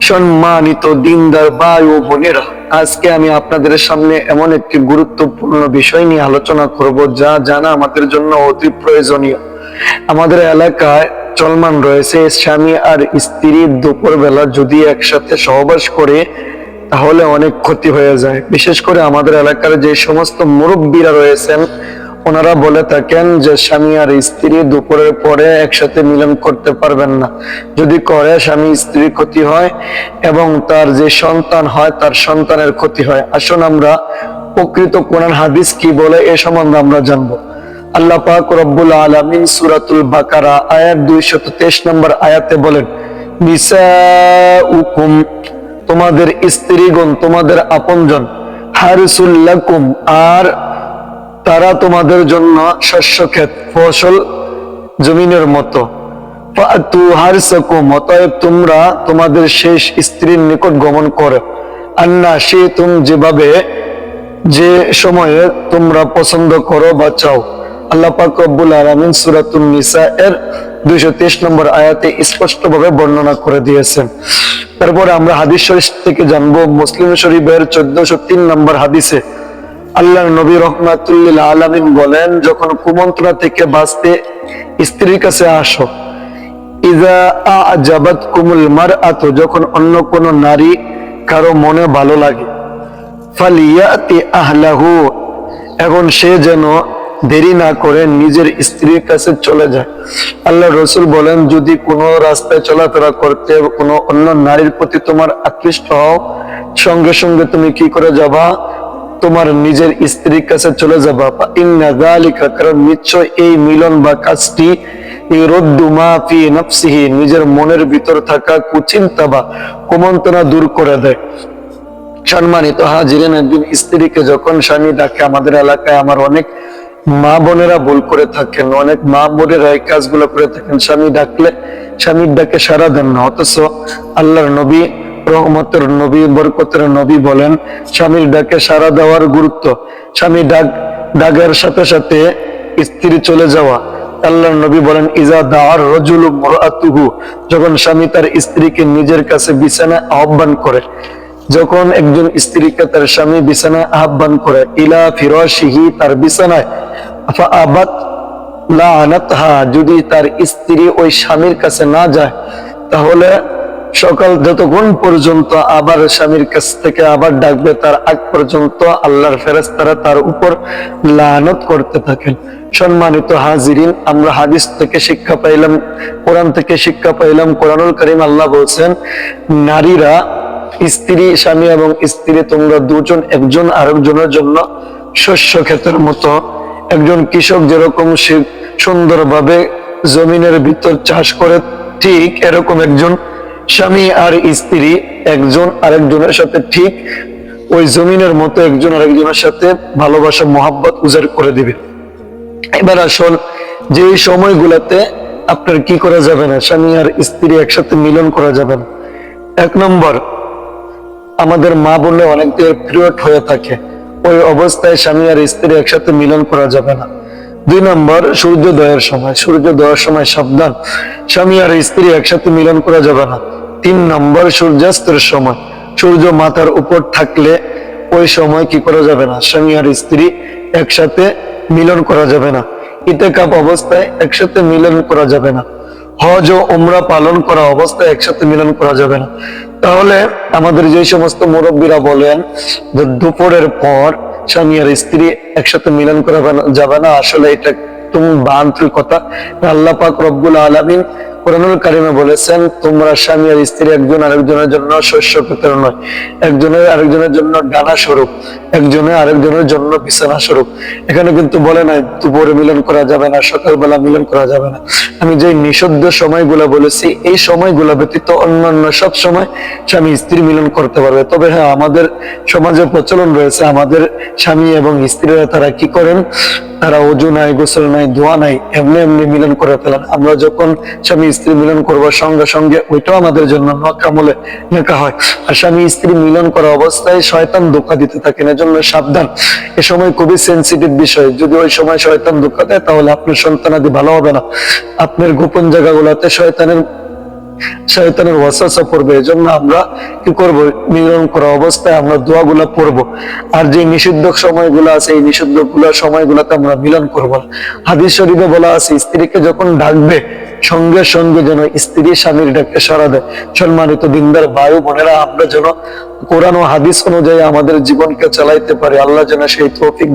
সম্মানিত দিনদার ভাই ও বোনেরা, আজকে আমি আপনাদের সামনে এমন একটি গুরুত্বপূর্ণ বিষয় নিয়ে আলোচনা করব যা জানা আমাদের জন্য অতি প্রয়োজনীয়। আমাদের এলাকায় চলমান রয়েছে স্বামী আর স্ত্রী দুপুরবেলা যদি একসাথে সহবাস করে তাহলে অনেক ক্ষতি হয়ে যায়। বিশেষ করে আমাদের এলাকার যে সমস্ত মুরব্বীরা রয়েছেন ওনারা বলে থাকেন যে স্বামী আর স্ত্রী দুপুরের পরে একসাথে মিলন করতে পারবেন না, যদি করে স্বামী স্ত্রীর ক্ষতি হয় এবং তার যে সন্তান হয় তার সন্তানের ক্ষতি হয়। আসুন আমরা প্রকৃত কোরআন হাদিস কি বলে এ সম্বন্ধে আমরা জানবো। আল্লাহ পাক রব্বুল আলামিন সূরাতুল বাকারা আয়াত 223 নম্বর আয়াতে বলেন, নিসাউকুম, তোমাদের স্ত্রীগণ তোমাদের আপনজন, হারিসুল লাকুম, আর তারা তোমাদের জন্য শস্যক্ষেত ফসল জমিনের মতো। ফাতু হারসাকুম, অতএব তোমরা তোমাদের শেষ স্ত্রীর নিকট গমন করো। আন্না শিতুম, যেভাবে যে সময়ে তোমরা পছন্দ করো বা চাও। আল্লাহ পাক রব্বুল আলামিন সূরাতুন নিসা এর 223 নম্বর আয়াতে স্পষ্টভাবে বর্ণনা করে দিয়েছেন। তারপরে আমরা হাদিস শরীফ থেকে জানবো, মুসলিম শরীফের 1403 নম্বর হাদিসে আল্লাহর নবী রাহমাতুল্লিল আলামিন বলেন, যখন কুমন্ত্রণা থেকে বাঁচতে স্ত্রীর কাছে আসো। ইযা আ'জাবাতকুমুল মারআতু, যখন অন্য কোন নারী কারো মনে ভালো লাগে। ফালিয়াতি আহলাহু, এখন সে যেন দেরি না করে নিজের স্ত্রীর কাছে চলে যায়। আল্লাহ রাসূল বলেন, যদি কোনো রাস্তায় চলাফেরা করতে কোনো অন্য নারীর প্রতি তোমার আকৃষ্ট হও, সঙ্গে সঙ্গে তুমি কি করে যাবা? তোমার নিজের স্ত্রীর কাছে চলে যাবা। ইন্না যালিকা, কারণ নিশ্চয় এই মিলন বা কাজটি ইউরদ্দু মা ফি নাফসিহি, নিজের মনের ভিতর থাকা কুচিন্তা বা কুমন্ত্রণা দূর করে দেয়। সম্মানিত হাজিরিন, একদিন স্ত্রীকে যখন স্বামী ডাকে, আমাদের এলাকায় আমার অনেক মা বোনেরা ভুল করে থাকেন, অনেক মা বোনেরা এই কাজগুলো করে থাকেন। স্বামী ডাকলে স্বামীর ডাকে সাড়া দেন না, অথচ আল্লাহর নবী রহমতের নবী বরকতের নবী বলেন স্বামীর ডাকে সাড়া দেওয়ার গুরুত্ব। স্বামী ডাকের সাথে সাথে স্ত্রী চলে যাওয়া। আল্লাহর নবী বলেন, ইজা দাআর রাজুলু মারআতুহু, যখন স্বামী তার স্ত্রীকে নিজের কাছে বিছানায় আহ্বান করে। যখন একজন স্ত্রীকে তার স্বামী বিছানায় আহ্বান করে, ইলা ফিরাশিহি, তার বিছানায়, ফাআবাত লাআনাতহা, যদি তার স্ত্রী ওই স্বামীর কাছে না যায় তাহলে সকাল যতক্ষণ পর্যন্ত আবার স্বামীর কাছ থেকে আবার ডাকবে তার আগ পর্যন্ত আল্লাহর ফেরেশতারা তার উপর লানত করতে থাকেন। সম্মানিত হাজিরিন, আমরা হাদিস থেকে শিক্ষা পাইলাম, কোরআন থেকে শিক্ষা পাইলাম। কোরআনুল কারীম আল্লাহ বলছেন, নারীরা, স্ত্রী, স্বামী এবং স্ত্রী তোমরা দুজন একজন আরেকজনের জন্য শস্য ক্ষেতের মতো। একজন কৃষক যেরকম সুন্দরভাবে জমিনের ভিতর চাষ করে, ঠিক এরকম একজন স্বামী আর স্ত্রী একজন আরেকজনের সাথে ঠিক ওই জমিনের মতো একজন আরেকজনের সাথে ভালোবাসা মহাব্বত উজাড় করে দিবে। এবার আসল যে সময়গুলোতে আপনার কি করা যাবে না, স্বামী আর স্ত্রী একসাথে মিলন করা যাবে না। এক নম্বর, আমাদের মা বললে অনেক পিরিয়ড হয়ে থাকে, ওই অবস্থায় স্বামী আর স্ত্রী একসাথে মিলন করা যাবে না। দুই নম্বর, সূর্যোদয়ের সময়, সূর্যোদয়ের সময় সাবধান, স্বামী আর স্ত্রী একসাথে মিলন করা যাবে না। তিন নম্বর, সূর্যাস্তের সময়, সূর্য মাথার উপর থাকলে ওই সময় কি করা যাবে না, স্বামী আর স্ত্রী একসাথে মিলন করা যাবে না। ইতিকাফ অবস্থায় একসাথে মিলন করা যাবে না। হজ ও উমরা পালন করা অবস্থায় একসাথে মিলন করা যাবে না। তাহলে আমাদের যে সমস্ত মুরব্বীরা বলেন যে দুপুরের পর স্বামী আর স্ত্রী একসাথে মিলন করা যাবে না, আসলে এটা একদম বানতুল কথা। আল্লাহ পাক রব্বুল আলামিন কোরআনুল কারীমে বলেছেন, তোমরা স্বামী আর স্ত্রী একজন আরেকজনের জন্য শস্য ক্ষেতের নয়, একজনের আরেকজনের জন্য ডানা স্বরূপ, একজনের আরেকজনের জন্য বিছানা স্বরূপ। এখানে কিন্তু বলে নাই দুপুরে মিলন করা যাবে না, সকালবেলা মিলন করা যাবে না। আমি যে নিষিদ্ধ সময়গুলো বলেছি এই সময়গুলো ব্যতীত অন্যান্য সব সময় স্বামী স্ত্রী মিলন করতে পারবে। তবে হ্যাঁ, আমাদের সমাজে প্রচলন রয়েছে, আমাদের স্বামী এবং স্ত্রীরা তারা কি করেন, তারা ওযু নাই, গোসল নাই, দোয়া নাই, এমনি এমনি মিলন করে ফেলেন। আমরা যখন স্বামী স্ত্রী মিলন করবো সঙ্গে সঙ্গে ওইটাও আমাদের জন্য নকামলে নেকা হয়। আর স্বামী স্ত্রী মিলন করা অবস্থায় শয়তান ধোঁকা দিতে থাকেন, এজন্য সাবধান। এ সময় খুবই সেন্সিটিভ বিষয়, যদি ওই সময় শয়তান ধোঁকা দেয় তাহলে আপনার সন্তানাদি ভালো হবে না। আপনার গোপন জায়গাগুলোতে শয়তানের শয়তানের ওয়াসওয়াসা পড়বে। এজন্য আমরা কি করব, মিলন করা অবস্থায় আমরা দোয়াগুলা পড়বো। আর যে নিষিদ্ধ সময়গুলো আছে এই নিষিদ্ধ সময়গুলোতে আমরা মিলন করবো। হাদিস শরীফে বলা আছে স্ত্রীকে যখন ডাকবে সঙ্গে সঙ্গে যেন স্ত্রী স্বামীর ডাকে সাড়া দেয়। সম্মানিত দিনদার ভাই ও বোনেরা, আমরা যেন কোরআন ও হাদিস অনুযায়ী আমাদের জীবনকে চালাইতে পারি। আল্লাহ যেন সেই তৌফিক